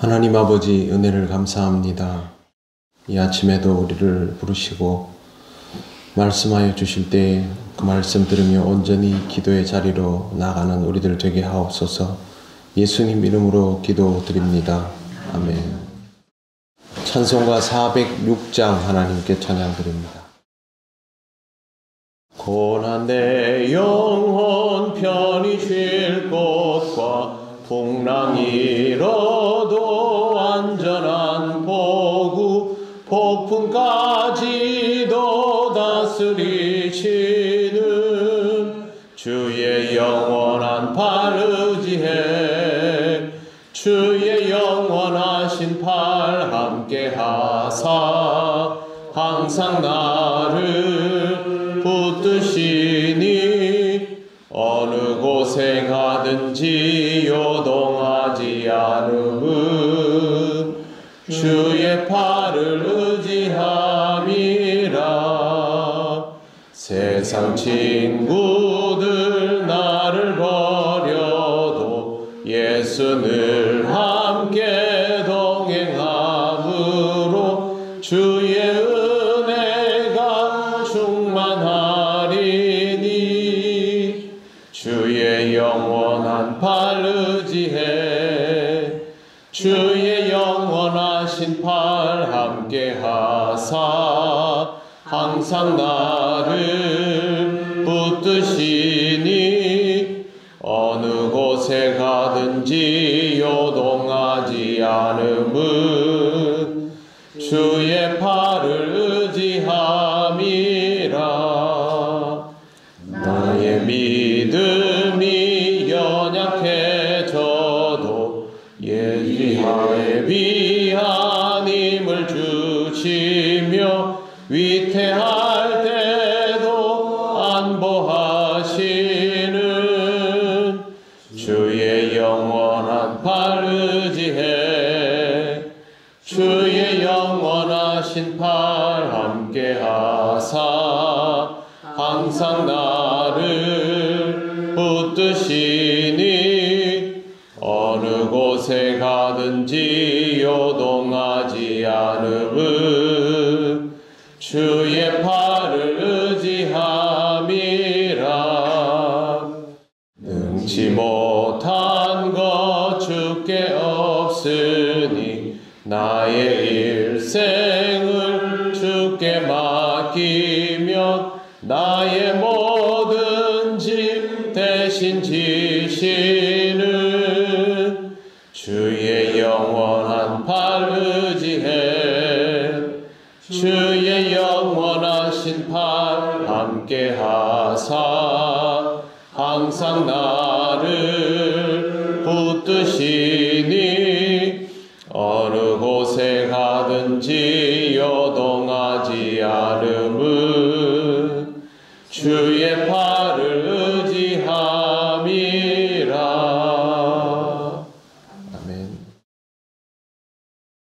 하나님 아버지 은혜를 감사합니다. 이 아침에도 우리를 부르시고 말씀하여 주실 때 그 말씀 들으며 온전히 기도의 자리로 나가는 우리들 되게 하옵소서. 예수님 이름으로 기도드립니다. 아멘. 찬송가 406장 하나님께 찬양드립니다. 고난 내 영혼 편히 쉴 곳과 풍랑이 일어도 안전한 포구 폭풍까지도 다스리시는 주의 영원한 팔 의지해 주의 영원하신 팔 함께 하사 항상 나를 붙드시니 어느 곳에 가든지 요동하지 않음은 주의 팔을 의지함이라. 세상 친구들 나를 버려도 예수 늘 함께 동행함으로 주의 은혜가 충만하리니 주의 영원한 팔 의지해 주의 영원하신 팔 함께 하사 항상 나를 붙드시니 어느 곳에 가든지 요동하지 않음은 주의 팔을 의지함이라. 나의 믿음이 연약해져도 예리하에 비한 힘을 주시며 위태할 때도 안보하시는 주의 영원한 팔 의지해 주의 영원하신 팔 함께 하사 항상 나를 붙드시니 어느 곳에 가든지 요동하지 않음은 주의 팔을 의지함이라. 능치 못한 것 주께 없으니 나의 일생을 주께 맡기면 나의 모든 짐 대신 지시는 주의 영원한 팔 의지해 주의 영원하신 팔 함께 하사 항상 나를 붙드시니 어느 곳에 가든지 요동하지 않음은 주의 팔을 의지함이라. 아멘.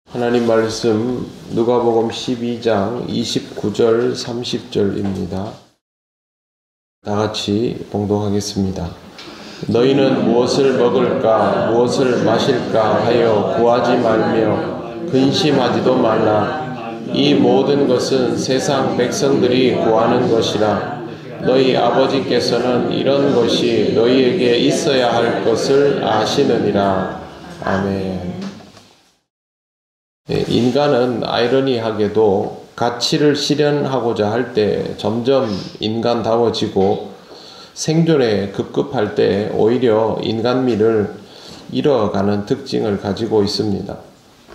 하나님 말씀 누가복음 12장 29절 30절입니다. 다 같이 봉독하겠습니다. 너희는 무엇을 먹을까 무엇을 마실까 하여 구하지 말며 근심하지도 말라. 이 모든 것은 세상 백성들이 구하는 것이라. 너희 아버지께서는 이런 것이 너희에게 있어야 할 것을 아시느니라. 아멘. 인간은 아이러니하게도 가치를 실현하고자 할 때 점점 인간다워지고 생존에 급급할 때 오히려 인간미를 잃어가는 특징을 가지고 있습니다.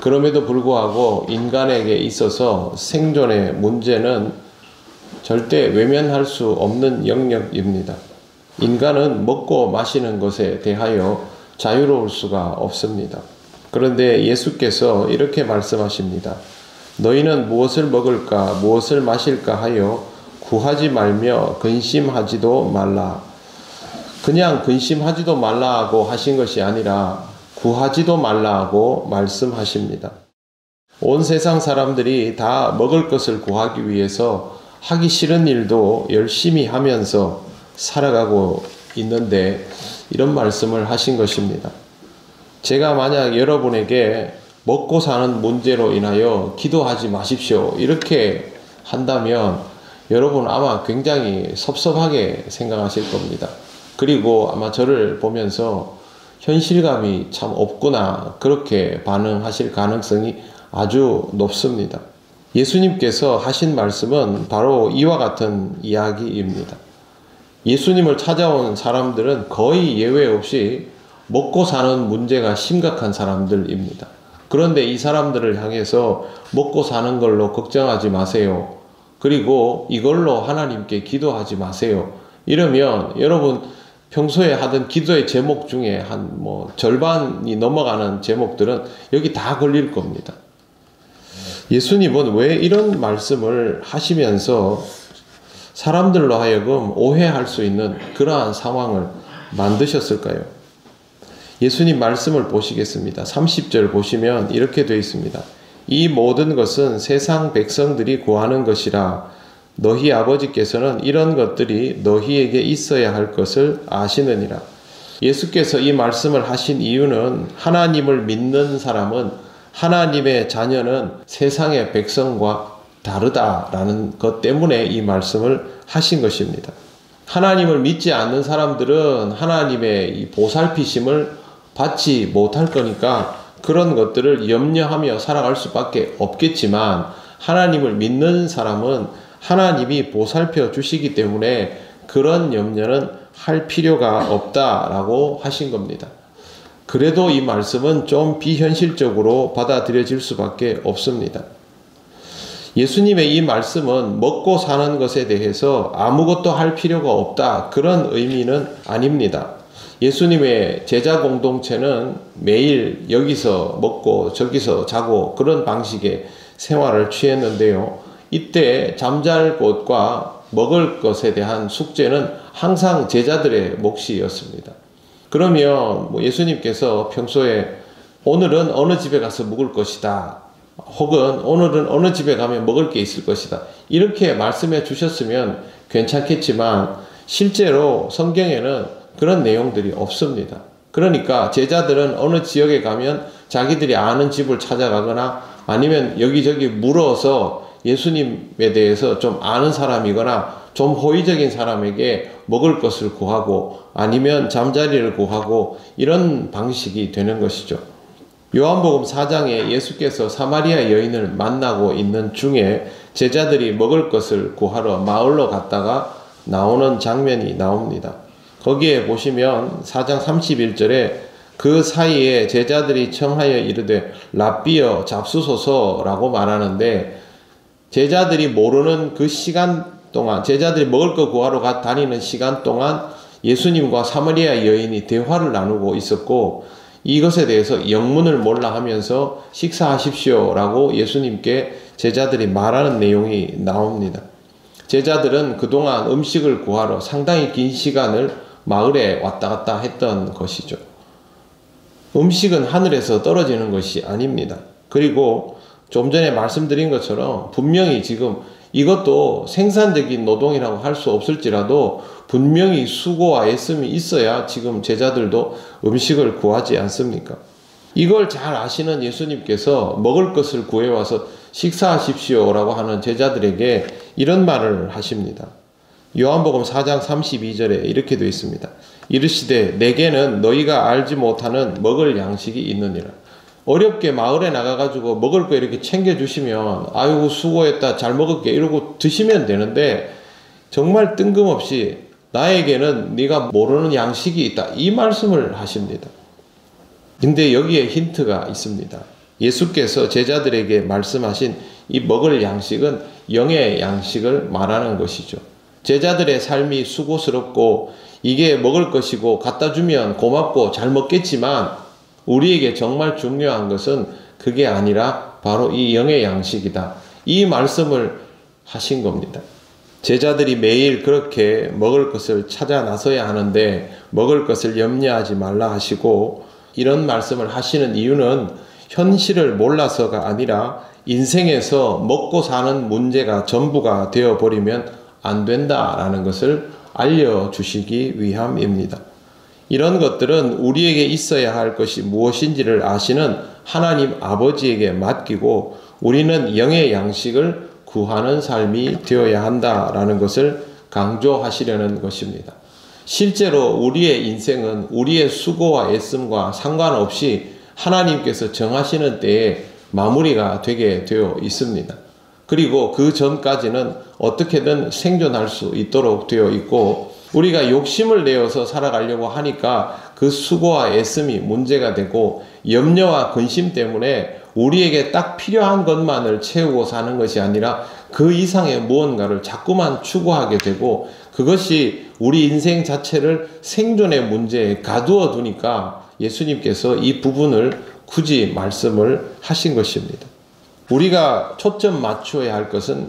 그럼에도 불구하고 인간에게 있어서 생존의 문제는 절대 외면할 수 없는 영역입니다. 인간은 먹고 마시는 것에 대하여 자유로울 수가 없습니다. 그런데 예수께서 이렇게 말씀하십니다. 너희는 무엇을 먹을까 무엇을 마실까 하여 구하지 말며 근심하지도 말라. 그냥 근심하지도 말라고 하신 것이 아니라 구하지도 말라고 말씀하십니다. 온 세상 사람들이 다 먹을 것을 구하기 위해서 하기 싫은 일도 열심히 하면서 살아가고 있는데 이런 말씀을 하신 것입니다. 제가 만약 여러분에게 먹고 사는 문제로 인하여 기도하지 마십시오. 이렇게 한다면 여러분 아마 굉장히 섭섭하게 생각하실 겁니다. 그리고 아마 저를 보면서 현실감이 참 없구나 그렇게 반응하실 가능성이 아주 높습니다. 예수님께서 하신 말씀은 바로 이와 같은 이야기입니다. 예수님을 찾아온 사람들은 거의 예외 없이 먹고 사는 문제가 심각한 사람들입니다. 그런데 이 사람들을 향해서 먹고 사는 걸로 걱정하지 마세요. 그리고 이걸로 하나님께 기도하지 마세요. 이러면 여러분 평소에 하던 기도의 제목 중에 한 절반이 넘어가는 제목들은 여기 다 걸릴 겁니다. 예수님은 왜 이런 말씀을 하시면서 사람들로 하여금 오해할 수 있는 그러한 상황을 만드셨을까요? 예수님 말씀을 보시겠습니다. 30절 보시면 이렇게 되어 있습니다. 이 모든 것은 세상 백성들이 구하는 것이라 너희 아버지께서는 이런 것들이 너희에게 있어야 할 것을 아시느니라. 예수께서 이 말씀을 하신 이유는 하나님을 믿는 사람은 하나님의 자녀는 세상의 백성과 다르다라는 것 때문에 이 말씀을 하신 것입니다. 하나님을 믿지 않는 사람들은 하나님의 이 보살피심을 받지 못할 거니까 그런 것들을 염려하며 살아갈 수밖에 없겠지만 하나님을 믿는 사람은 하나님이 보살펴 주시기 때문에 그런 염려는 할 필요가 없다라고 하신 겁니다. 그래도 이 말씀은 좀 비현실적으로 받아들여질 수밖에 없습니다. 예수님의 이 말씀은 먹고 사는 것에 대해서 아무것도 할 필요가 없다 그런 의미는 아닙니다. 예수님의 제자 공동체는 매일 여기서 먹고 저기서 자고 그런 방식의 생활을 취했는데요. 이때 잠잘 곳과 먹을 것에 대한 숙제는 항상 제자들의 몫이었습니다. 그러면 예수님께서 평소에 오늘은 어느 집에 가서 묵을 것이다. 혹은 오늘은 어느 집에 가면 먹을 게 있을 것이다. 이렇게 말씀해 주셨으면 괜찮겠지만 실제로 성경에는 그런 내용들이 없습니다. 그러니까 제자들은 어느 지역에 가면 자기들이 아는 집을 찾아가거나 아니면 여기저기 물어서 예수님에 대해서 좀 아는 사람이거나 좀 호의적인 사람에게 먹을 것을 구하고 아니면 잠자리를 구하고 이런 방식이 되는 것이죠. 요한복음 4장에 예수께서 사마리아 여인을 만나고 있는 중에 제자들이 먹을 것을 구하러 마을로 갔다가 나오는 장면이 나옵니다. 거기에 보시면 4장 31절에 그 사이에 제자들이 청하여 이르되 랍비여 잡수소서라고 말하는데 제자들이 모르는 그 시간 동안 제자들이 먹을 거 구하러 다니는 시간 동안 예수님과 사마리아 여인이 대화를 나누고 있었고 이것에 대해서 영문을 몰라 하면서 식사하십시오라고 예수님께 제자들이 말하는 내용이 나옵니다. 제자들은 그동안 음식을 구하러 상당히 긴 시간을 마을에 왔다 갔다 했던 것이죠. 음식은 하늘에서 떨어지는 것이 아닙니다. 그리고 좀 전에 말씀드린 것처럼 분명히 지금 이것도 생산적인 노동이라고 할 수 없을지라도 분명히 수고와 애씀이 있어야 지금 제자들도 음식을 구하지 않습니까? 이걸 잘 아시는 예수님께서 먹을 것을 구해와서 식사하십시오라고 하는 제자들에게 이런 말을 하십니다. 요한복음 4장 32절에 이렇게 되어 있습니다. 이르시되 내게는 너희가 알지 못하는 먹을 양식이 있느니라. 어렵게 마을에 나가가지고 먹을 거 이렇게 챙겨주시면 아이고 수고했다 잘 먹을게 이러고 드시면 되는데 정말 뜬금없이 나에게는 네가 모르는 양식이 있다 이 말씀을 하십니다. 근데 여기에 힌트가 있습니다. 예수께서 제자들에게 말씀하신 이 먹을 양식은 영의 양식을 말하는 것이죠. 제자들의 삶이 수고스럽고 이게 먹을 것이고 갖다 주면 고맙고 잘 먹겠지만 우리에게 정말 중요한 것은 그게 아니라 바로 이 영의 양식이다. 이 말씀을 하신 겁니다. 제자들이 매일 그렇게 먹을 것을 찾아 나서야 하는데 먹을 것을 염려하지 말라 하시고 이런 말씀을 하시는 이유는 현실을 몰라서가 아니라 인생에서 먹고 사는 문제가 전부가 되어버리면 안 된다라는 것을 알려주시기 위함입니다. 이런 것들은 우리에게 있어야 할 것이 무엇인지를 아시는 하나님 아버지에게 맡기고 우리는 영의 양식을 구하는 삶이 되어야 한다라는 것을 강조하시려는 것입니다. 실제로 우리의 인생은 우리의 수고와 애씀과 상관없이 하나님께서 정하시는 때에 마무리가 되게 되어 있습니다. 그리고 그 전까지는 어떻게든 생존할 수 있도록 되어 있고, 우리가 욕심을 내어서 살아가려고 하니까 그 수고와 애씀이 문제가 되고, 염려와 근심 때문에 우리에게 딱 필요한 것만을 채우고 사는 것이 아니라 그 이상의 무언가를 자꾸만 추구하게 되고, 그것이 우리 인생 자체를 생존의 문제에 가두어 두니까 예수님께서 이 부분을 굳이 말씀을 하신 것입니다. 우리가 초점 맞추어야 할 것은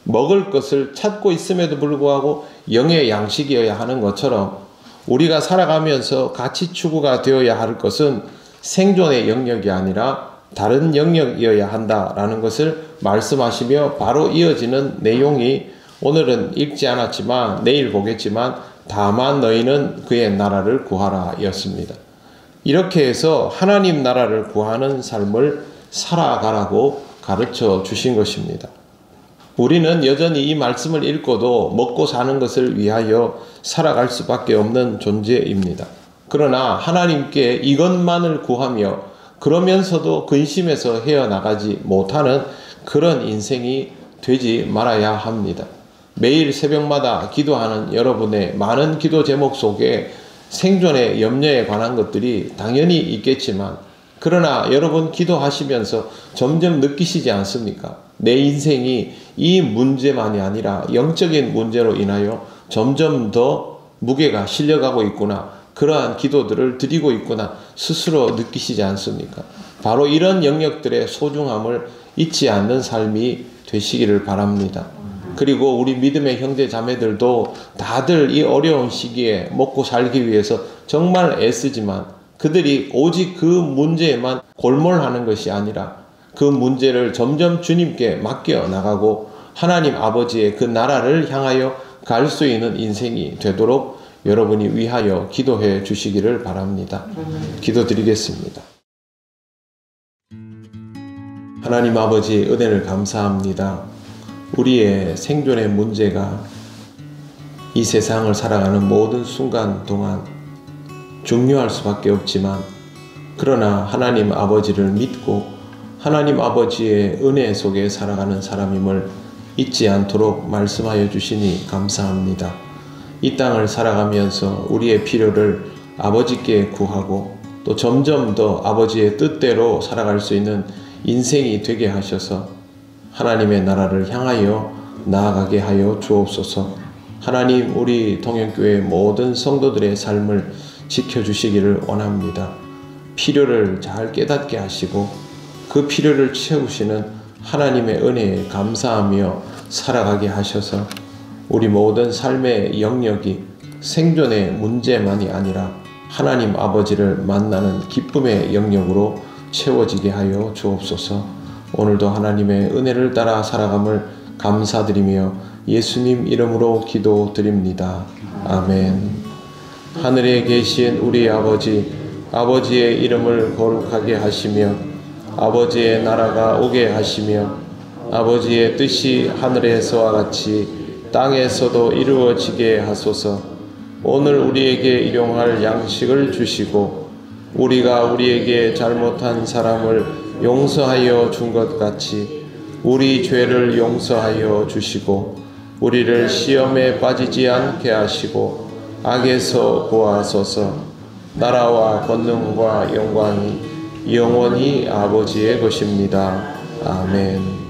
먹을 것을 찾고 있음에도 불구하고 영의 양식이어야 하는 것처럼, 우리가 살아가면서 가치 추구가 되어야 할 것은 생존의 영역이 아니라 다른 영역이어야 한다라는 것을 말씀하시며, 바로 이어지는 내용이 오늘은 읽지 않았지만 내일 보겠지만 다만 너희는 그의 나라를 구하라 였습니다. 이렇게 해서 하나님 나라를 구하는 삶을 살아가라고 가르쳐 주신 것입니다. 우리는 여전히 이 말씀을 읽고도 먹고 사는 것을 위하여 살아갈 수밖에 없는 존재입니다. 그러나 하나님께 이것만을 구하며 그러면서도 근심에서 헤어나가지 못하는 그런 인생이 되지 말아야 합니다. 매일 새벽마다 기도하는 여러분의 많은 기도 제목 속에 생존의 염려에 관한 것들이 당연히 있겠지만, 그러나 여러분 기도하시면서 점점 느끼시지 않습니까? 내 인생이 이 문제만이 아니라 영적인 문제로 인하여 점점 더 무게가 실려가고 있구나, 그러한 기도들을 드리고 있구나 스스로 느끼시지 않습니까? 바로 이런 영역들의 소중함을 잊지 않는 삶이 되시기를 바랍니다. 그리고 우리 믿음의 형제 자매들도 다들 이 어려운 시기에 먹고 살기 위해서 정말 애쓰지만, 그들이 오직 그 문제에만 골몰하는 것이 아니라 그 문제를 점점 주님께 맡겨 나가고 하나님 아버지의 그 나라를 향하여 갈 수 있는 인생이 되도록 여러분이 위하여 기도해 주시기를 바랍니다. 기도드리겠습니다. 하나님 아버지, 은혜를 감사합니다. 우리의 생존의 문제가 이 세상을 살아가는 모든 순간 동안 중요할 수밖에 없지만, 그러나 하나님 아버지를 믿고 하나님 아버지의 은혜 속에 살아가는 사람임을 잊지 않도록 말씀하여 주시니 감사합니다. 이 땅을 살아가면서 우리의 필요를 아버지께 구하고 또 점점 더 아버지의 뜻대로 살아갈 수 있는 인생이 되게 하셔서 하나님의 나라를 향하여 나아가게 하여 주옵소서. 하나님, 우리 동현교회 모든 성도들의 삶을 지켜주시기를 원합니다. 필요를 잘 깨닫게 하시고 그 필요를 채우시는 하나님의 은혜에 감사하며 살아가게 하셔서 우리 모든 삶의 영역이 생존의 문제만이 아니라 하나님 아버지를 만나는 기쁨의 영역으로 채워지게 하여 주옵소서. 오늘도 하나님의 은혜를 따라 살아감을 감사드리며 예수님 이름으로 기도드립니다. 아멘. 하늘에 계신 우리 아버지, 아버지의 이름을 거룩하게 하시며 아버지의 나라가 오게 하시며 아버지의 뜻이 하늘에서와 같이 땅에서도 이루어지게 하소서. 오늘 우리에게 일용할 양식을 주시고 우리가 우리에게 잘못한 사람을 용서하여 준 것 같이 우리 죄를 용서하여 주시고 우리를 시험에 빠지지 않게 하시고 악에서 구하소서. 나라와 권능과 영광이 영원히 아버지의 것입니다. 아멘.